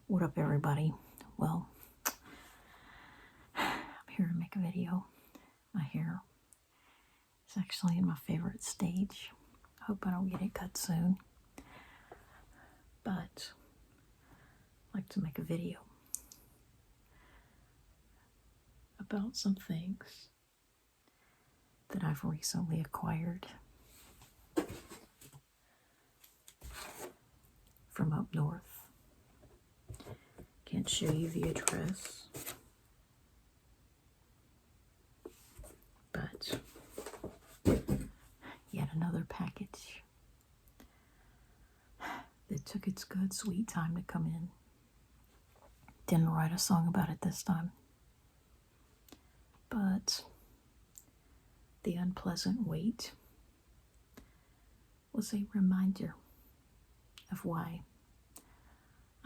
What up, everybody? Well, I'm here to make a video. My hair is actually in my favorite stage. Hope I don't get it cut soon. But I'd like to make a video about some things that I've recently acquired from up north. Can't show you the address, but yet another package that took its good sweet time to come in. Didn't write a song about it this time, but the unpleasant wait was a reminder of why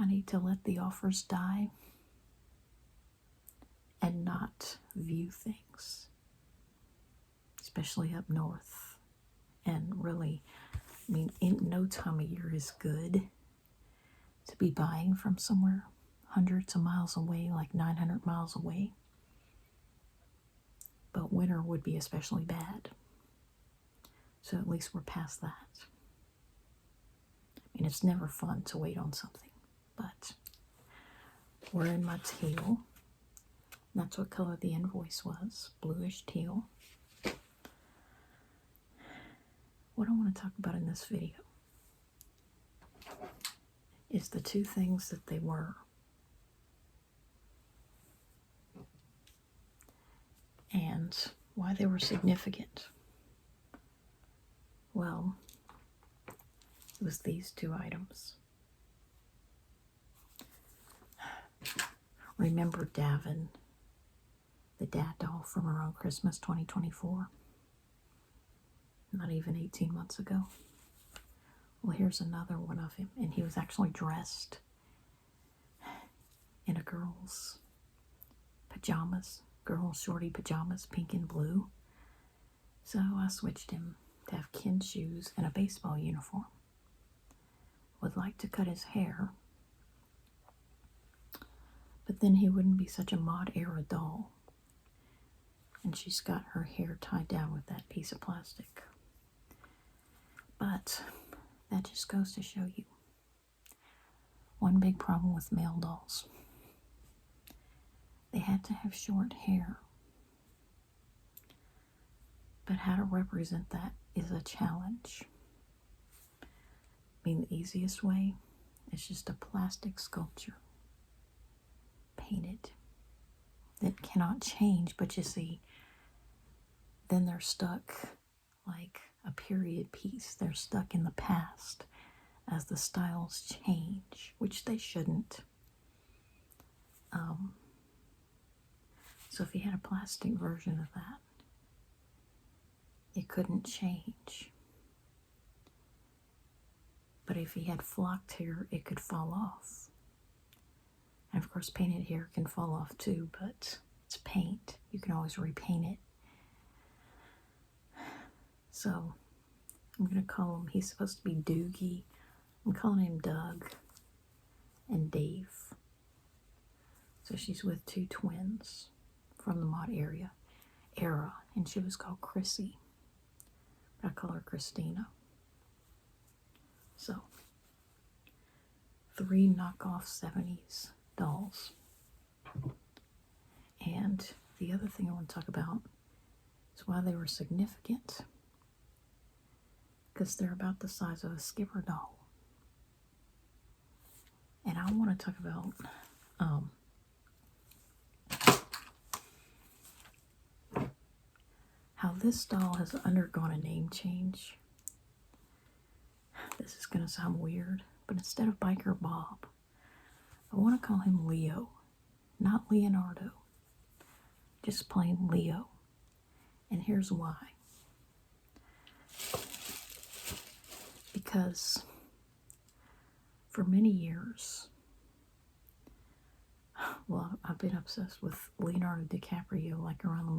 I need to let the offers die and not view things, especially up north. And really, I mean, in no time of year is good to be buying from somewhere hundreds of miles away, like 900 miles away. But winter would be especially bad. So at least we're past that. I mean, it's never fun to wait on something, but we're in my teal. That's what color the invoice was, bluish teal. What I want to talk about in this video is the two things that they were. And why they were significant. Well, it was these two items. Remember Davin, the dad doll from around Christmas 2024? Not even 18 months ago. Well, here's another one of him, and he was actually dressed in a girl's pajamas, girl's shorty pajamas, pink and blue. So I switched him to have Ken shoes and a baseball uniform. Would like to cut his hair, but then he wouldn't be such a mod era doll. And she's got her hair tied down with that piece of plastic. But that just goes to show you one big problem with male dolls. They had to have short hair. But how to represent that is a challenge. I mean, the easiest way is just a plastic sculpture. Painted. That cannot change, but you see, then they're stuck like a period piece. They're stuck in the past as the styles change, which they shouldn't. So if you had a plastic version of that, it couldn't change. But if he had flocked hair, it could fall off. And of course, painted hair can fall off too, but it's paint. You can always repaint it. So I'm going to call him, he's supposed to be Doogie. I'm calling him Doug and Dave. So she's with two twins from the mod era, and she was called Chrissy. But I call her Christina. So, 3 knockoff 70s dolls. And the other thing I want to talk about is why they were significant. Because they're about the size of a Skipper doll. And I want to talk about how this doll has undergone a name change. This is going to sound weird, but instead of Biker Bob, I want to call him Leo, not Leonardo. Just plain Leo. And here's why. Because for many years, well, I've been obsessed with Leonardo DiCaprio, like around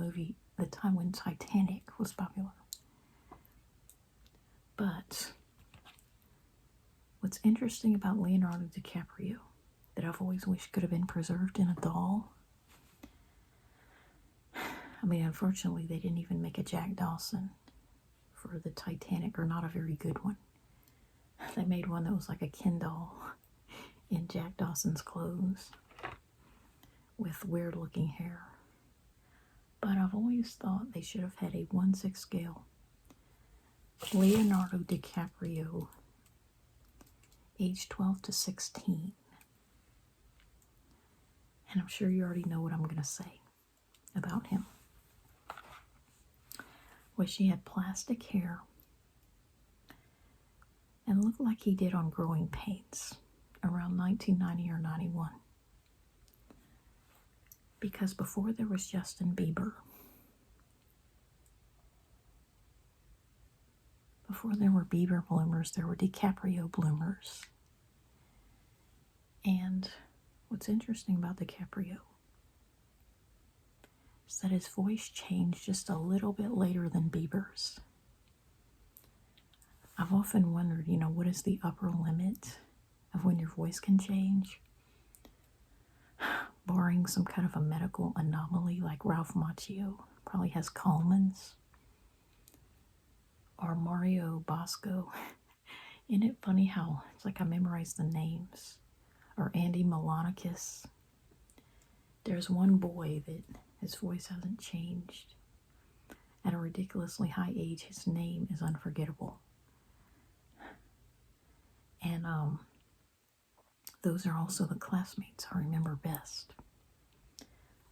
the time when Titanic was popular. But what's interesting about Leonardo DiCaprio that I've always wished could have been preserved in a doll. I mean, unfortunately, they didn't even make a Jack Dawson for the Titanic, or not a very good one. They made one that was like a Ken doll in Jack Dawson's clothes with weird looking hair. But I've always thought they should have had a 1/6 scale Leonardo DiCaprio, age 12 to 16. And I'm sure you already know what I'm going to say about him. Well, she had plastic hair and looked like he did on Growing Pains around 1990 or 91. Because before there was Justin Bieber, before there were Bieber bloomers, there were DiCaprio bloomers. And what's interesting about DiCaprio is that his voice changed just a little bit later than Bieber's. I've often wondered, what is the upper limit of when your voice can change? Barring some kind of a medical anomaly like Ralph Macchio probably has Coleman's, or Mario Bosco. Isn't it funny how it's like I memorized the names? Or Andy Milonakis. There's one boy that his voice hasn't changed. At a ridiculously high age, his name is unforgettable. And those are also the classmates I remember best.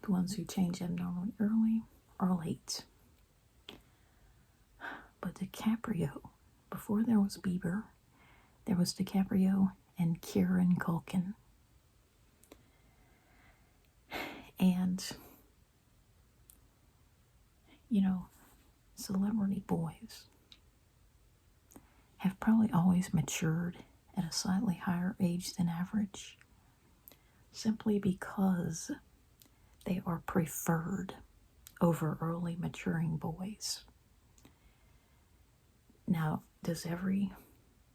The ones who change abnormally early or late. But DiCaprio, before there was Bieber, there was DiCaprio and Kieran Culkin. And, celebrity boys have probably always matured at a slightly higher age than average, simply because they are preferred over early maturing boys. Now, does every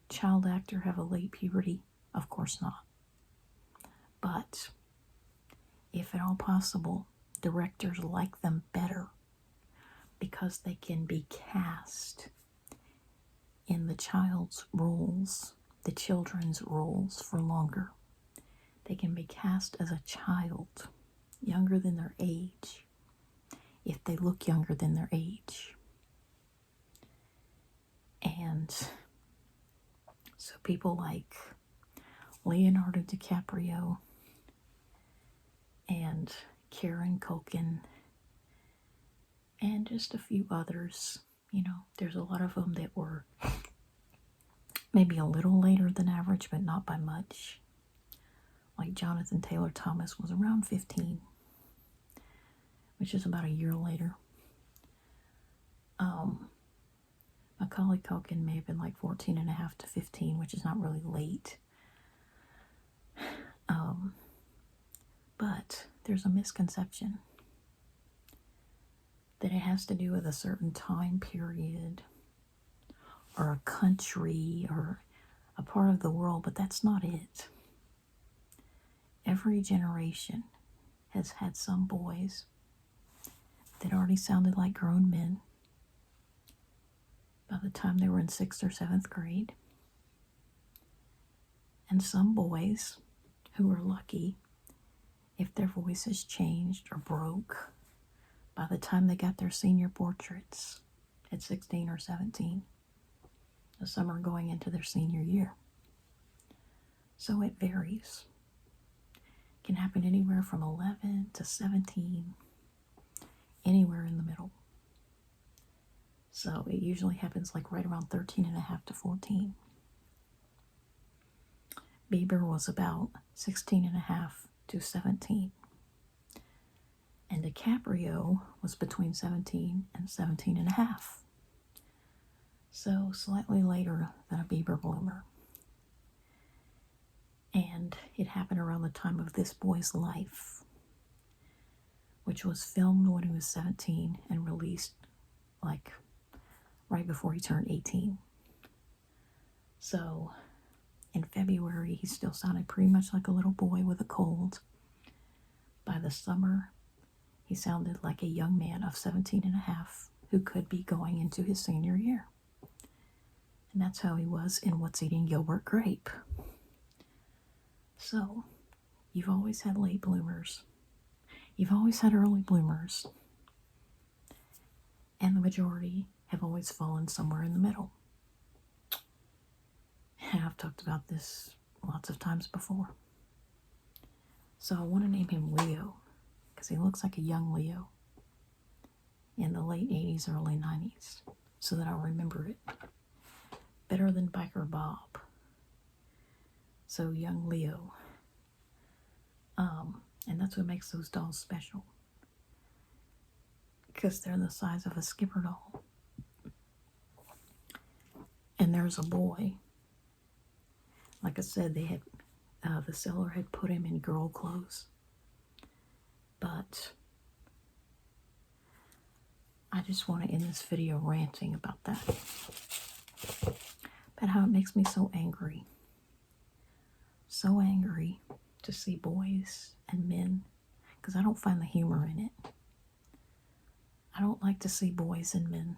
child actor have a late puberty? Of course not. But if at all possible, directors like them better because they can be cast in the children's roles for longer. They can be cast as a child, younger than their age, if they look younger than their age. And so people like Leonardo DiCaprio and Kieran Culkin and just a few others, there's a lot of them that were maybe a little later than average, but not by much. Like Jonathan Taylor Thomas was around 15, which is about a year later. Macaulay Culkin may have been like 14 and a half to 15, which is not really late. But there's a misconception that it has to do with a certain time period or a country or a part of the world, but that's not it. Every generation has had some boys that already sounded like grown men by the time they were in 6th or 7th grade. And some boys who were lucky if their voices changed or broke by the time they got their senior portraits at 16 or 17, the summer going into their senior year. So it varies. It can happen anywhere from 11 to 17, anywhere in the middle. So it usually happens like right around 13 and a half to 14. Bieber was about 16 and a half to 17. And DiCaprio was between 17 and 17 and a half. So slightly later than a Bieber bloomer. And it happened around the time of this boy's life, which was filmed when he was 17 and released like right before he turned 18. So in February, he still sounded pretty much like a little boy with a cold. By the summer, he sounded like a young man of 17 and a half who could be going into his senior year. And that's how he was in What's Eating Gilbert Grape. So, you've always had late bloomers. You've always had early bloomers. And the majority have always fallen somewhere in the middle. And I've talked about this lots of times before. So I want to name him Leo, because he looks like a young Leo in the late 80s, early 90s, so that I'll remember it. Better than Biker Bob. So young Leo. And that's what makes those dolls special. Because they're the size of a Skipper doll. And there's a boy. Like I said, they had the seller had put him in girl clothes. But I just want to end this video ranting about that. About how it makes me so angry. So angry to see boys and men. Because I don't find the humor in it. I don't like to see boys and men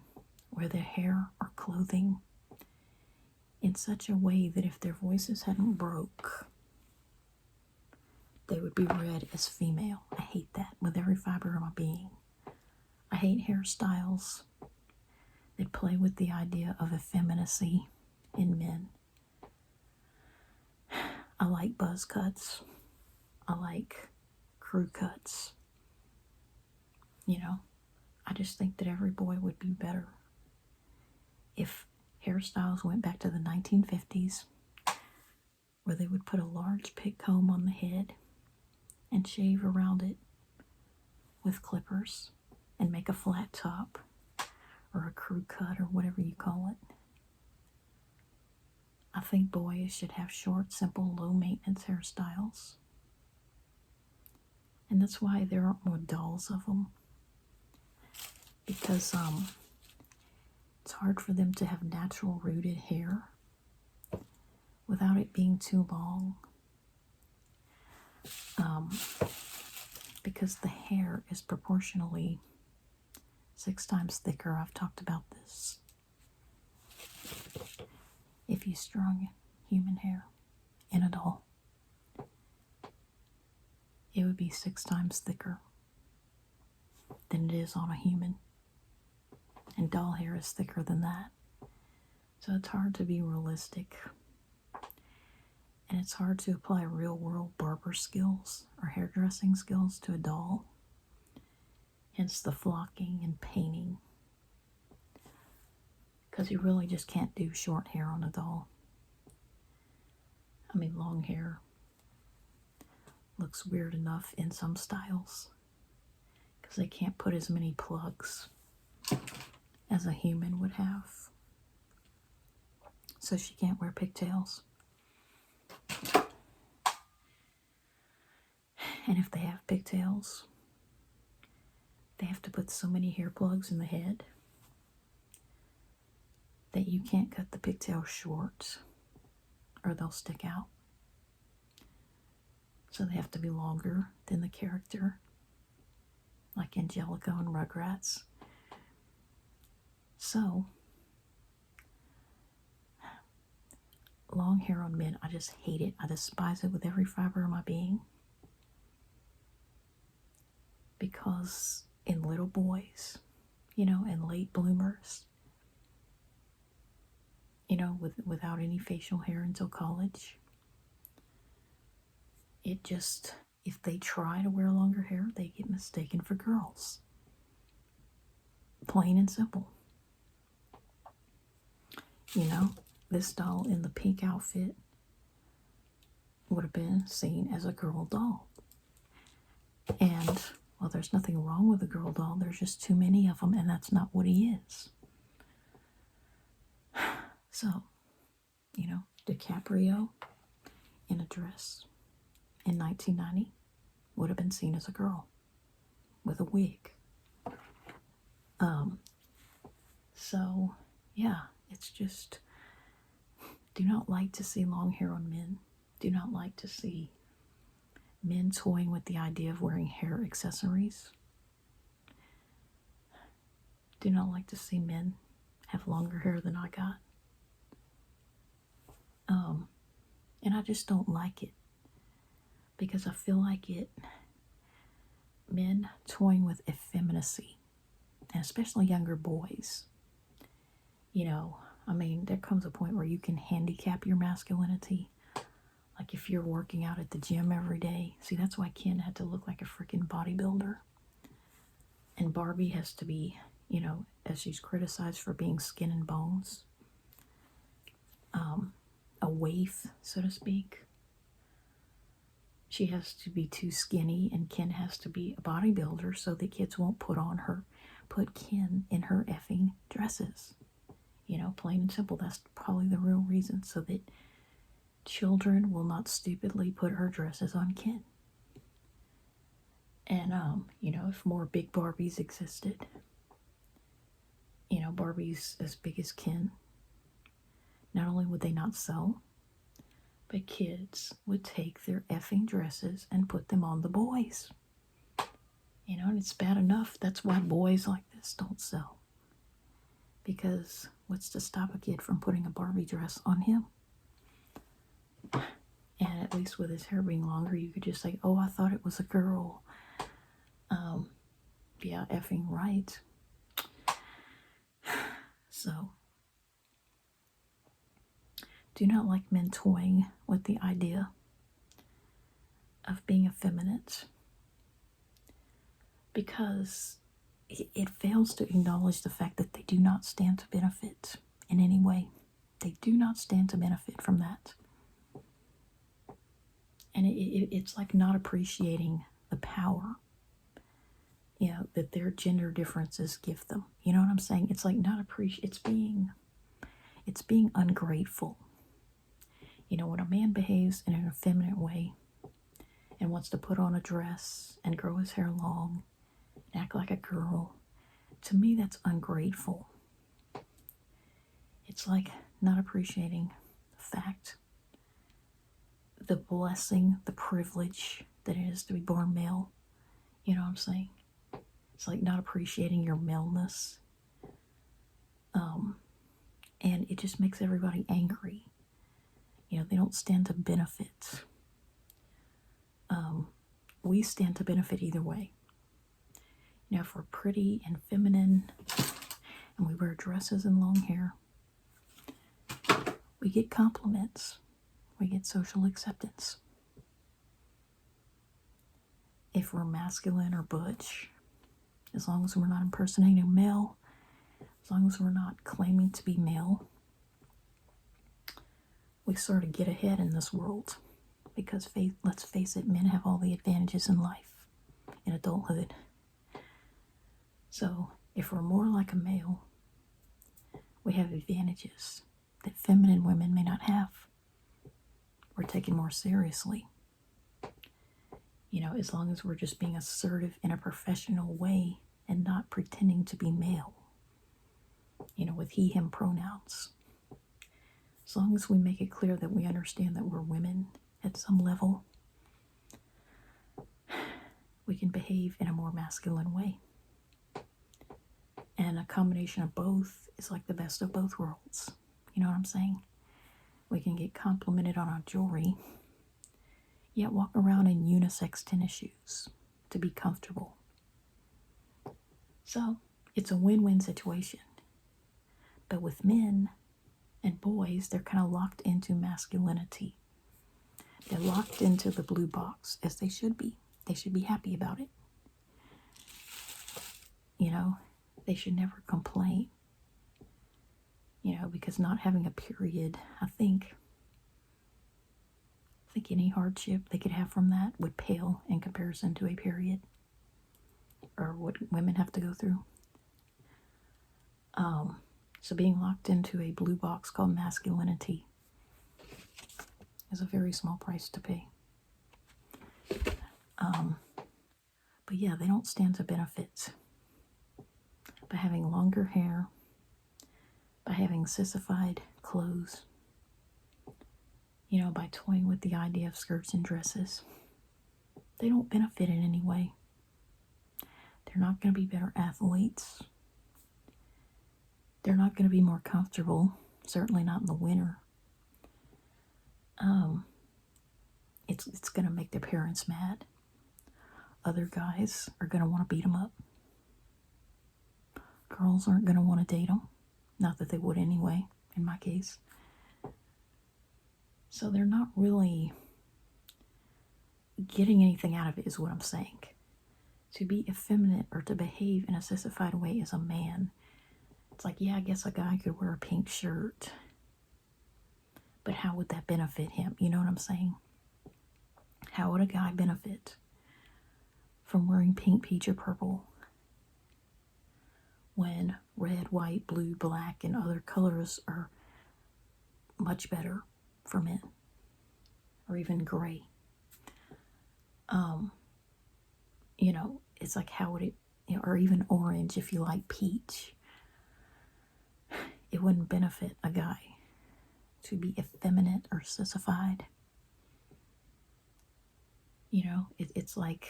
wear their hair or clothing in such a way that if their voices hadn't broke, they would be read as female. I hate that with every fiber of my being. I hate hairstyles that play with the idea of effeminacy in men. I like buzz cuts. I like crew cuts. You know, I just think that every boy would be better if hairstyles went back to the 1950s, where they would put a large pig comb on the head and shave around it with clippers and make a flat top or a crew cut or whatever you call it. I think boys should have short, simple, low-maintenance hairstyles. And that's why there aren't more dolls of them. Because it's hard for them to have natural rooted hair without it being too long. Because the hair is proportionally 6 times thicker. I've talked about this. If you strung human hair in a doll, it would be 6 times thicker than it is on a human. And doll hair is thicker than that. So it's hard to be realistic. And it's hard to apply real-world barber skills or hairdressing skills to a doll. Hence the flocking and painting. Because you really just can't do short hair on a doll. I mean, long hair looks weird enough in some styles. Because they can't put as many plugs as a human would have. So she can't wear pigtails. And if they have pigtails, they have to put so many hair plugs in the head that you can't cut the pigtails short or they'll stick out. So they have to be longer than the character, like Angelica and Rugrats. So, long hair on men, I just hate it. I despise it with every fiber of my being. Because in little boys, you know, and late bloomers, you know, without any facial hair until college, it just, if they try to wear longer hair, they get mistaken for girls. Plain and simple. You know, this doll in the pink outfit would have been seen as a girl doll. And, well, there's nothing wrong with a girl doll. There's just too many of them, and that's not what he is. So, you know, DiCaprio in a dress in 1990 would have been seen as a girl with a wig. So, yeah, it's just, Do not like to see long hair on men. Do not like to see men toying with the idea of wearing hair accessories. Do not like to see men have longer hair than I got. And I just don't like it because I feel like men toying with effeminacy, and especially younger boys. There comes a point where you can handicap your masculinity. Like if you're working out at the gym every day. See, that's why Ken had to look like a freaking bodybuilder. And Barbie has to be, as she's criticized for being skin and bones, a waif, so to speak. She has to be too skinny, and Ken has to be a bodybuilder so the kids won't put Ken in her effing dresses. Plain and simple. That's probably the real reason, so that children will not stupidly put her dresses on Ken. And, if more big Barbies existed, Barbies as big as Ken, not only would they not sell, but kids would take their effing dresses and put them on the boys. And it's bad enough. That's why boys like this don't sell. Because what's to stop a kid from putting a Barbie dress on him? And at least with his hair being longer, you could just say, oh, I thought it was a girl. Yeah, effing right. So, do not like men toying with the idea of being effeminate, because it fails to acknowledge the fact that they do not stand to benefit in any way. They do not stand to benefit from that. And it's like not appreciating the power, that their gender differences give them. You know what I'm saying? It's like not it's being ungrateful. When a man behaves in an effeminate way and wants to put on a dress and grow his hair long and act like a girl, to me that's ungrateful. It's like not appreciating the fact, the blessing, the privilege that it is to be born male. You know what I'm saying? It's like not appreciating your maleness. And it just makes everybody angry. They don't stand to benefit. We stand to benefit either way. If we're pretty and feminine and we wear dresses and long hair, we get compliments. We get social acceptance. If we're masculine or butch, as long as we're not impersonating a male, as long as we're not claiming to be male, we sort of get ahead in this world. Because let's face it, men have all the advantages in life, in adulthood. So if we're more like a male, we have advantages that feminine women may not have. We're taken more seriously. As long as we're just being assertive in a professional way and not pretending to be male. With he, him pronouns. As long as we make it clear that we understand that we're women at some level, we can behave in a more masculine way. And a combination of both is like the best of both worlds. You know what I'm saying? We can get complimented on our jewelry, yet walk around in unisex tennis shoes to be comfortable. So, it's a win-win situation. But with men and boys, they're kind of locked into masculinity. They're locked into the blue box, as they should be. They should be happy about it. They should never complain. Because not having a period, I think any hardship they could have from that would pale in comparison to a period, or what women have to go through. So being locked into a blue box called masculinity is a very small price to pay. But yeah, they don't stand to benefit by having longer hair, by having sissified clothes, by toying with the idea of skirts and dresses. They don't benefit in any way. They're not going to be better athletes. They're not going to be more comfortable, certainly not in the winter. It's going to make their parents mad. Other guys are going to want to beat them up. Girls aren't going to want to date them. Not that they would anyway, in my case. So they're not really getting anything out of it, is what I'm saying. To be effeminate or to behave in a sissified way as a man, it's like, yeah, I guess a guy could wear a pink shirt, but how would that benefit him? You know what I'm saying? How would a guy benefit from wearing pink, peach, or purple when red, white, blue, black, and other colors are much better for men? Or even gray. It's like, how would it, or even orange if you like peach. It wouldn't benefit a guy to be effeminate or sissified. It's like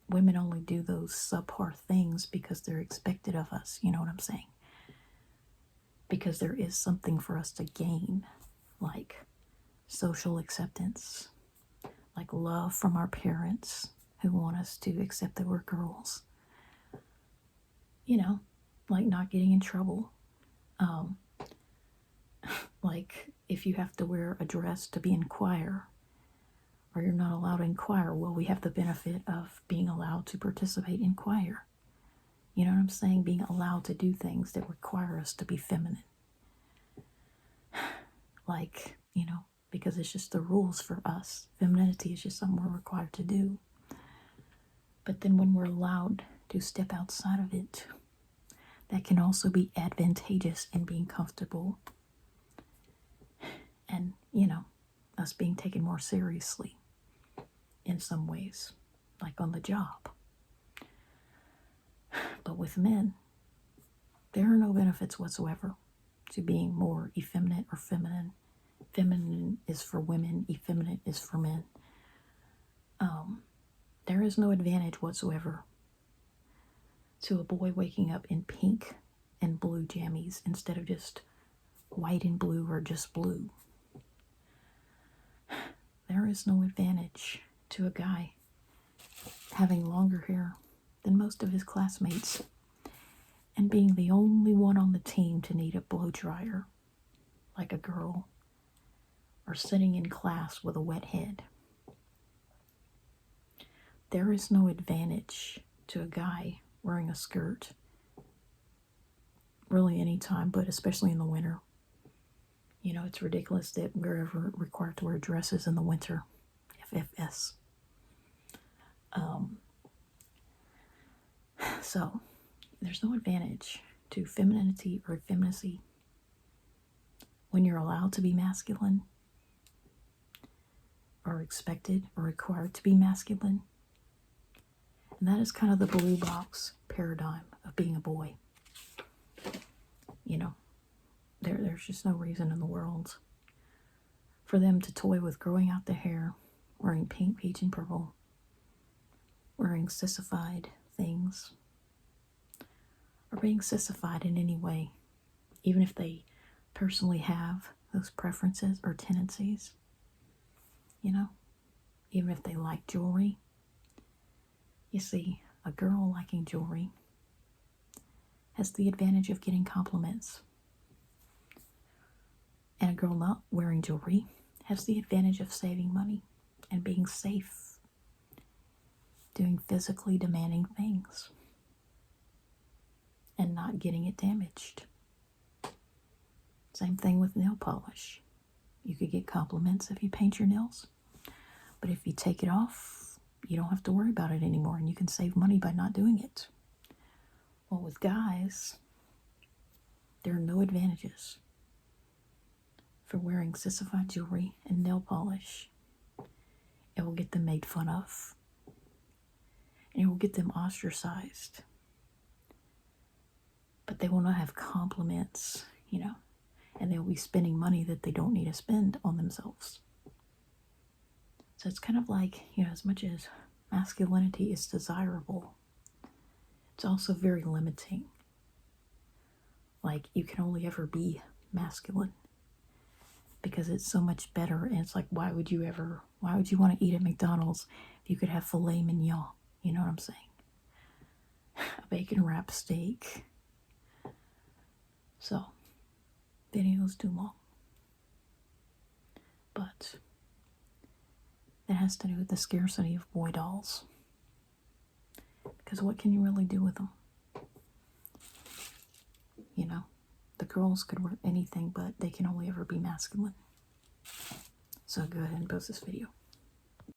women only do those subpar things because they're expected of us. You know what I'm saying? Because there is something for us to gain, like social acceptance, like love from our parents who want us to accept that we're girls. Like not getting in trouble. Like if you have to wear a dress to be in choir, or you're not allowed in choir, well, we have the benefit of being allowed to participate in choir. You know what I'm saying? Being allowed to do things that require us to be feminine. Like, because it's just the rules for us. Femininity is just something we're required to do. But then when we're allowed to step outside of it, that can also be advantageous in being comfortable and, us being taken more seriously in some ways, like on the job. But with men, there are no benefits whatsoever to being more effeminate or feminine. Feminine is for women, effeminate is for men. There is no advantage whatsoever to a boy waking up in pink and blue jammies instead of just white and blue or just blue. There is no advantage to a guy having longer hair than most of his classmates and being the only one on the team to need a blow dryer like a girl, or sitting in class with a wet head. There is no advantage to a guy wearing a skirt really any time, but especially in the winter. It's ridiculous that we're ever required to wear dresses in the winter. FFS. So, there's no advantage to femininity or effeminacy when you're allowed to be masculine, or expected or required to be masculine. And that is kind of the blue box paradigm of being a boy. There's just no reason in the world for them to toy with growing out the hair, wearing pink, peach, and purple, wearing sissified things, or being sissified in any way, even if they personally have those preferences or tendencies. Even if they like jewelry. You see, a girl liking jewelry has the advantage of getting compliments. And a girl not wearing jewelry has the advantage of saving money and being safe, doing physically demanding things, and not getting it damaged. Same thing with nail polish. You could get compliments if you paint your nails, but if you take it off, you don't have to worry about it anymore, and you can save money by not doing it. Well, with guys, there are no advantages for wearing sissified jewelry and nail polish. It will get them made fun of, and it will get them ostracized. But they will not have compliments, and they'll be spending money that they don't need to spend on themselves. So it's kind of like, as much as masculinity is desirable, it's also very limiting. Like, you can only ever be masculine because it's so much better. And it's like, why would you want to eat at McDonald's if you could have filet mignon? You know what I'm saying? A bacon wrapped steak. So, video's too long. But that has to do with the scarcity of boy dolls. Because what can you really do with them? The girls could wear anything, but they can only ever be masculine. So go ahead and post this video.